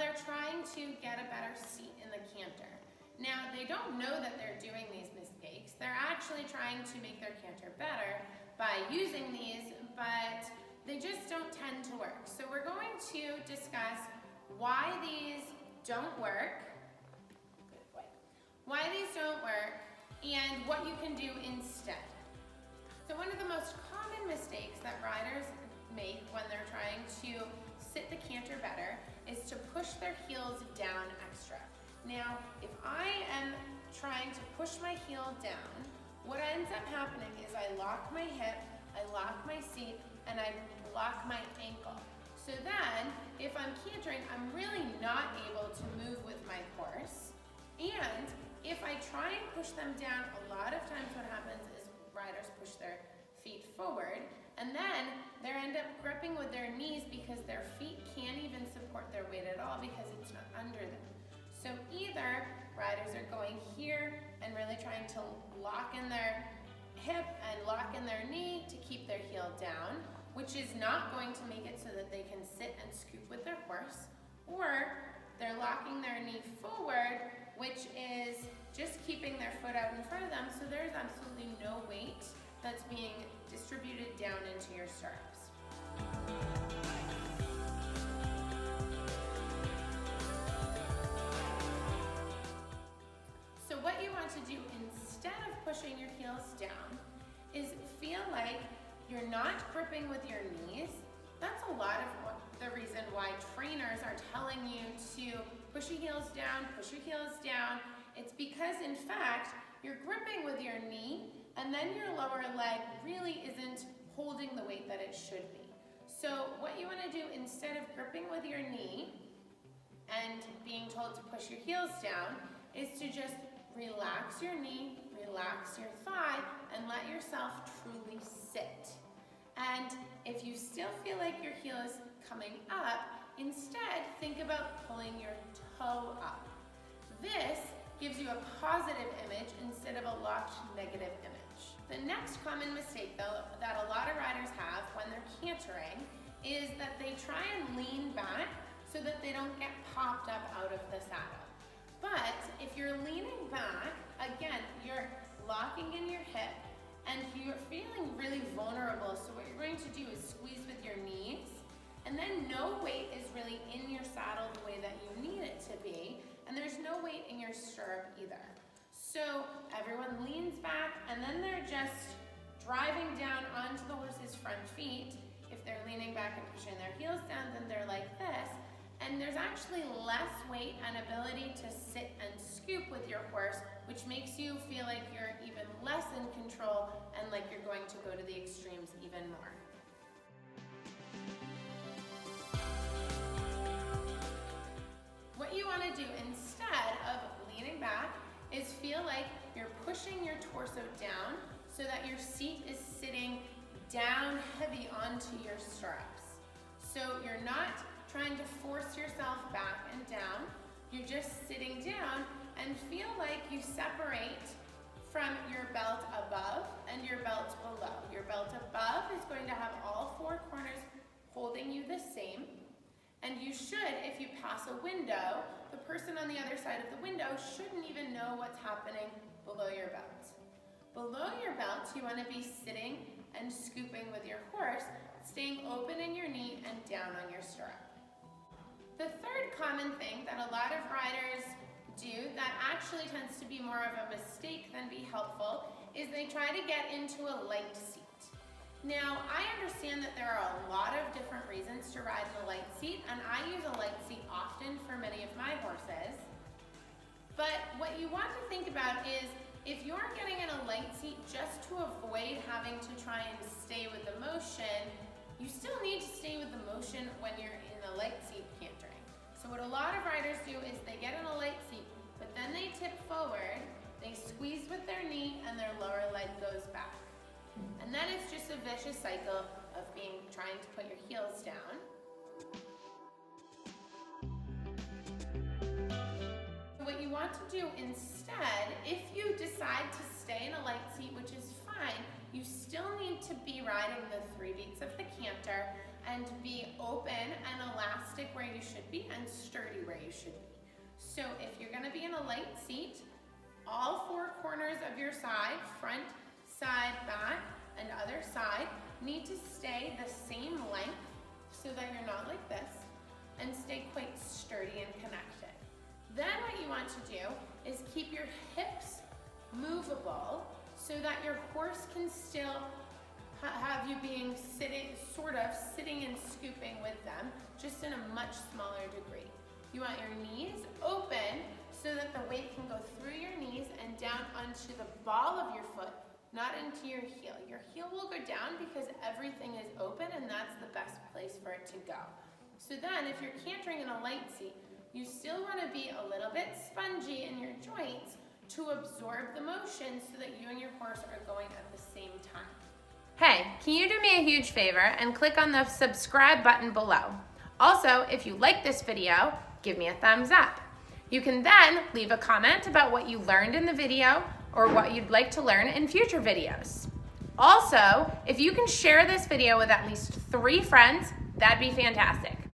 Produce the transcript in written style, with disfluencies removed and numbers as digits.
they're trying to get a better seat in the canter. Now, they don't know that they're doing these mistakes. They're actually trying to make their canter better by using these, but they just don't tend to work. So we're going to discuss why these don't work, and what you can do instead. So one of the most common mistakes that riders make when they're trying to sit the canter better is to push their heels down extra. Now, if I am trying to push my heel down, what ends up happening is I lock my hip, I lock my seat, and I lock my ankle. So then, if I'm cantering, I'm really not able to move with my horse. And if I try and push them down, a lot of times what happens is riders push their feet forward, and then they end up gripping with their knees because their feet can't even support their weight at all because it's not under them. So either riders are going here and really trying to lock in their hip and lock in their knee to keep their heel down, which is not going to make it so that they can sit and scoop with their horse, or they're locking their knee forward, which is just keeping their foot out in front of them, so there's absolutely no weight that's being distributed down into your stirrups. So what you want to do instead of pushing your heels down is feel like you're not gripping with your knees. That's a lot of the reason why trainers are telling you to push your heels down, push your heels down. It's because, in fact, you're gripping with your knee, and then your lower leg really isn't holding the weight that it should be. So what you want to do instead of gripping with your knee and being told to push your heels down is to just relax your knee, relax your thigh, and let yourself truly sit. And if you still feel like your heel is coming up, instead think about pulling your toe up. This gives you a positive image instead of a locked negative image. The next common mistake though that a lot of riders have when they're cantering is that they try and lean back so that they don't get popped up out of the saddle. But if you're leaning back, again, you're locking in your hip and you're feeling really vulnerable. So what you're going to do is squeeze with your knees, and then no weight is really in your saddle the way that you need it to be, and there's no weight in your stirrup either. So everyone leans back, and then they're just driving down onto the horse's front feet. If they're leaning back and pushing their heels down, then they're like this. And there's actually less weight and ability to sit and scoop with your horse, which makes you feel like you're even less in control and like you're going to go to the extremes even more. What you want to do instead of leaning back is feel like you're pushing your torso down so that your seat is sitting down heavy onto your stirrups. So you're not trying to force yourself back and down. You're just sitting down and feel like you separate from your belt above and your belt below. Your belt above is going to have all four corners holding you the same. And you should, if you pass a window, the person on the other side of the window shouldn't even know what's happening below your belt. Below your belt, you want to be sitting and scooping with your horse, staying open in your knee and down on your stirrup. The third common thing that a lot of riders do that actually tends to be more of a mistake than be helpful is they try to get into a light seat. Now, I understand that there are a lot of different reasons to ride in a light seat, and I use a light seat often for many of my horses. But what you want to think about is if you're getting in a light seat just to avoid having to try and stay with the motion, you still need to stay with the motion when you're in a light seat cantering. So what a lot of riders do is they get in a light seat, but then they tip forward, they squeeze with their knee, and their lower leg goes back. And then it's just a vicious cycle of trying to put your heels down. What you want to do instead, if you decide to stay in a light seat, which is fine, you still need to be riding the 3 beats of the canter and and be open and elastic where you should be and sturdy where you should be. So if you're gonna be in a light seat, all four corners of your side, front, side, back, and other side, need to stay the same length so that you're not like this, and stay quite sturdy and connected. Then what you want to do is keep your hips movable so that your horse can still have you being sitting and scooping with them, just in a much smaller degree. You want your knees open so that the weight can go through your knees and down onto the ball of your foot, not into your heel. Your heel will go down because everything is open, and that's the best place for it to go. So then if you're cantering in a light seat, you still want to be a little bit spongy in your joints to absorb the motion so that you and your horse are going at the same time. Hey, can you do me a huge favor and click on the subscribe button below? Also, if you like this video, give me a thumbs up. You can then leave a comment about what you learned in the video or what you'd like to learn in future videos. Also, if you can share this video with at least 3 friends, that'd be fantastic.